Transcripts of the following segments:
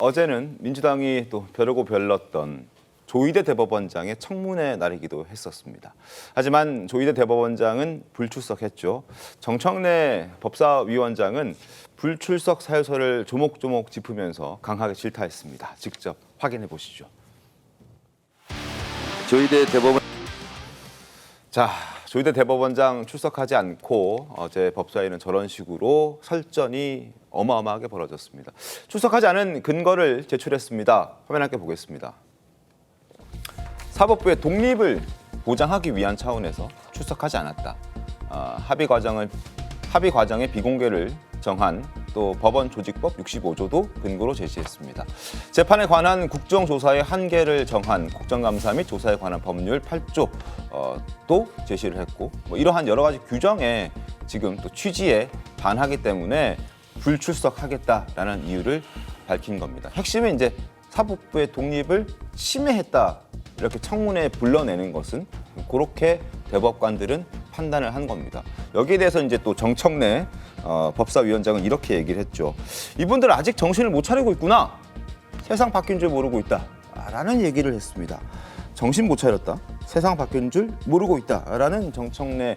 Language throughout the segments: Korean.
어제는 민주당이 또 벼르고 별렀던 조희대 대법원장의 청문회 날이기도 했었습니다. 하지만 조희대 대법원장은 불출석했죠. 정청래 법사위원장은 불출석 사유서를 조목조목 짚으면서 강하게 질타했습니다. 직접 확인해 보시죠. 조희대 대법원 조희대 대법원장 출석하지 않고 어제 법사위는 저런 식으로 설전이 어마어마하게 벌어졌습니다. 출석하지 않은 근거를 제출했습니다. 화면 함께 보겠습니다. 사법부의 독립을 보장하기 위한 차원에서 출석하지 않았다. 합의 과정의 비공개를 정한 또 법원 조직법 65조도 근거로 제시했습니다. 재판에 관한 국정조사의 한계를 정한 국정감사 및 조사에 관한 법률 8조도 제시를 했고 이러한 여러 가지 규정에 지금 또 취지에 반하기 때문에 불출석하겠다라는 이유를 밝힌 겁니다. 핵심은 이제 사법부의 독립을 침해했다 이렇게 청문회에 불러내는 것은 그렇게 대법관들은 판단을 한 겁니다. 여기에 대해서 이제 또 정청래 법사위원장은 이렇게 얘기를 했죠. 이분들 아직 정신을 못 차리고 있구나. 세상 바뀐 줄 모르고 있다라는 얘기를 했습니다. 정신 못 차렸다. 세상 바뀐 줄 모르고 있다라는 정청래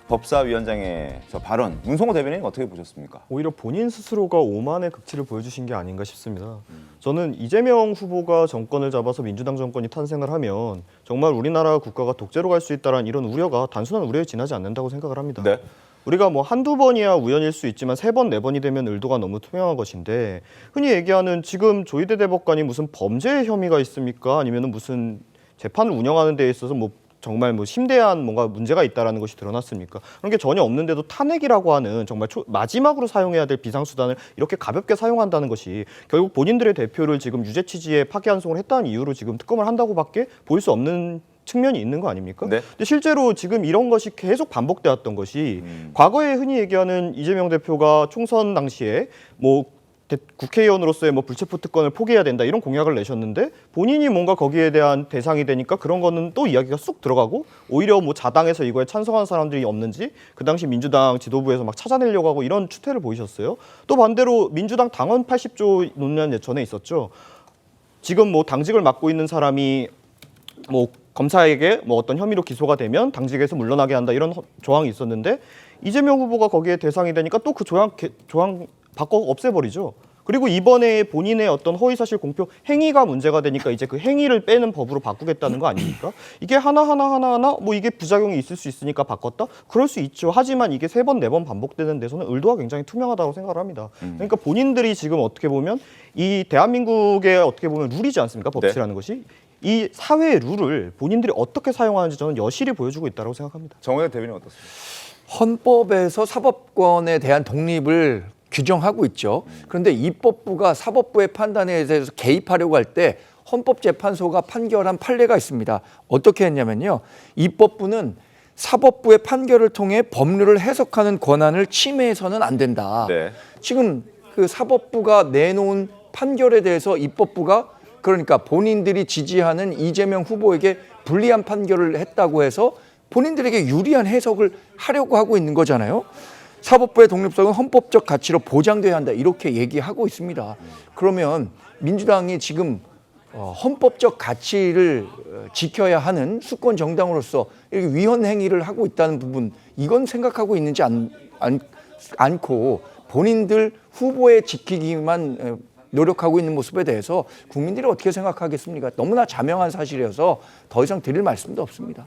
법사위원장의 저 발언, 문성호 대변인은 어떻게 보셨습니까? 오히려 본인 스스로가 오만의 극치를 보여주신 게 아닌가 싶습니다. 저는 이재명 후보가 정권을 잡아서 민주당 정권이 탄생을 하면 정말 우리나라 국가가 독재로 갈 수 있다는 이런 우려가 단순한 우려에 지나지 않는다고 생각을 합니다. 네. 우리가 뭐 한두 번이야 우연일 수 있지만 세 번, 네 번이 되면 의도가 너무 투명한 것인데 흔히 얘기하는 지금 조희대 대법관이 무슨 범죄 혐의가 있습니까? 아니면 무슨 재판을 운영하는 데 있어서 뭐 정말 뭐 심대한 뭔가 문제가 있다라는 것이 드러났습니까? 그런 게 전혀 없는데도 탄핵이라고 하는 정말 마지막으로 사용해야 될 비상수단을 이렇게 가볍게 사용한다는 것이 결국 본인들의 대표를 지금 유죄 취지에 파기환송을 했다는 이유로 지금 특검을 한다고밖에 보일 수 없는 측면이 있는 거 아닙니까? 네. 근데 실제로 지금 이런 것이 계속 반복되었던 것이 과거에 흔히 얘기하는 이재명 대표가 총선 당시에 뭐 국회의원으로서의 뭐 불체포 특권을 포기해야 된다 이런 공약을 내셨는데 본인이 뭔가 거기에 대한 대상이 되니까 그런 거는 또 이야기가 쑥 들어가고 오히려 뭐 자당에서 이거에 찬성한 사람들이 없는지 그 당시 민주당 지도부에서 막 찾아내려고 하고 이런 추태를 보이셨어요. 또 반대로 민주당 당헌 80조 논란 예전에 있었죠. 지금 뭐 당직을 맡고 있는 사람이 뭐 검사에게 뭐 어떤 혐의로 기소가 되면 당직에서 물러나게 한다 이런 조항이 있었는데 이재명 후보가 거기에 대상이 되니까 또 그 조항 바꿔 없애버리죠. 그리고 이번에 본인의 어떤 허위사실 공표 행위가 문제가 되니까 이제 그 행위를 빼는 법으로 바꾸겠다는 거 아닙니까? 이게 하나하나 뭐 이게 부작용이 있을 수 있으니까 바꿨다? 그럴 수 있죠. 하지만 이게 세 번, 네 번 반복되는 데서는 의도가 굉장히 투명하다고 생각을 합니다. 그러니까 본인들이 지금 어떻게 보면 이 대한민국의 어떻게 보면 룰이지 않습니까? 법치라는 것이. 이 사회의 룰을 본인들이 어떻게 사용하는지 저는 여실히 보여주고 있다고 생각합니다. 정원혜 대변인 어떻습니까? 헌법에서 사법권에 대한 독립을 규정하고 있죠. 그런데 입법부가 사법부의 판단에 대해서 개입하려고 할 때 헌법재판소가 판결한 판례가 있습니다. 어떻게 했냐면요. 입법부는 사법부의 판결을 통해 법률을 해석하는 권한을 침해해서는 안 된다. 네. 지금 그 사법부가 내놓은 판결에 대해서 입법부가 그러니까 본인들이 지지하는 이재명 후보에게 불리한 판결을 했다고 해서 본인들에게 유리한 해석을 하려고 하고 있는 거잖아요. 사법부의 독립성은 헌법적 가치로 보장돼야 한다 이렇게 얘기하고 있습니다. 그러면 민주당이 지금 헌법적 가치를 지켜야 하는 수권 정당으로서 이렇게 위헌 행위를 하고 있다는 부분 이건 생각하고 있는지 않고 본인들 후보에 지키기만 노력하고 있는 모습에 대해서 국민들이 어떻게 생각하겠습니까? 너무나 자명한 사실이어서 더 이상 드릴 말씀도 없습니다.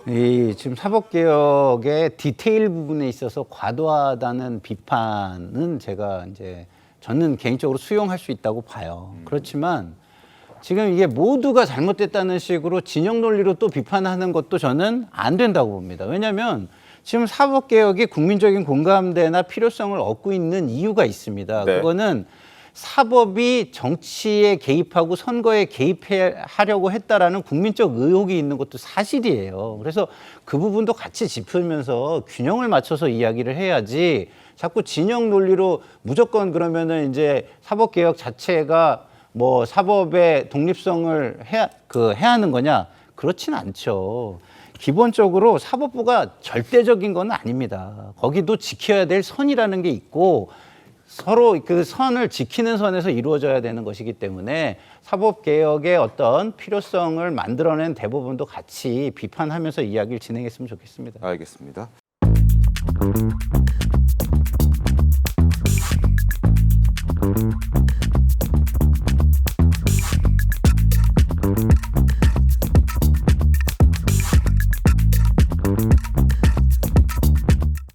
네. 지금 사법개혁의 디테일 부분에 있어서 과도하다는 비판은 저는 개인적으로 수용할 수 있다고 봐요. 그렇지만 지금 이게 모두가 잘못됐다는 식으로 진영 논리로 또 비판하는 것도 저는 안 된다고 봅니다. 왜냐하면 지금 사법개혁이 국민적인 공감대나 필요성을 얻고 있는 이유가 있습니다. 네. 그거는 사법이 정치에 개입하고 선거에 개입하려고 했다라는 국민적 의혹이 있는 것도 사실이에요. 그래서 그 부분도 같이 짚으면서 균형을 맞춰서 이야기를 해야지 자꾸 진영 논리로 무조건 그러면은 이제 사법개혁 자체가 뭐 사법의 독립성을 해야 하는 거냐? 그렇진 않죠. 기본적으로 사법부가 절대적인 건 아닙니다. 거기도 지켜야 될 선이라는 게 있고 서로 그 선을 지키는 선에서 이루어져야 되는 것이기 때문에 사법개혁의 어떤 필요성을 만들어낸 대부분도 같이 비판하면서 이야기를 진행했으면 좋겠습니다. 알겠습니다.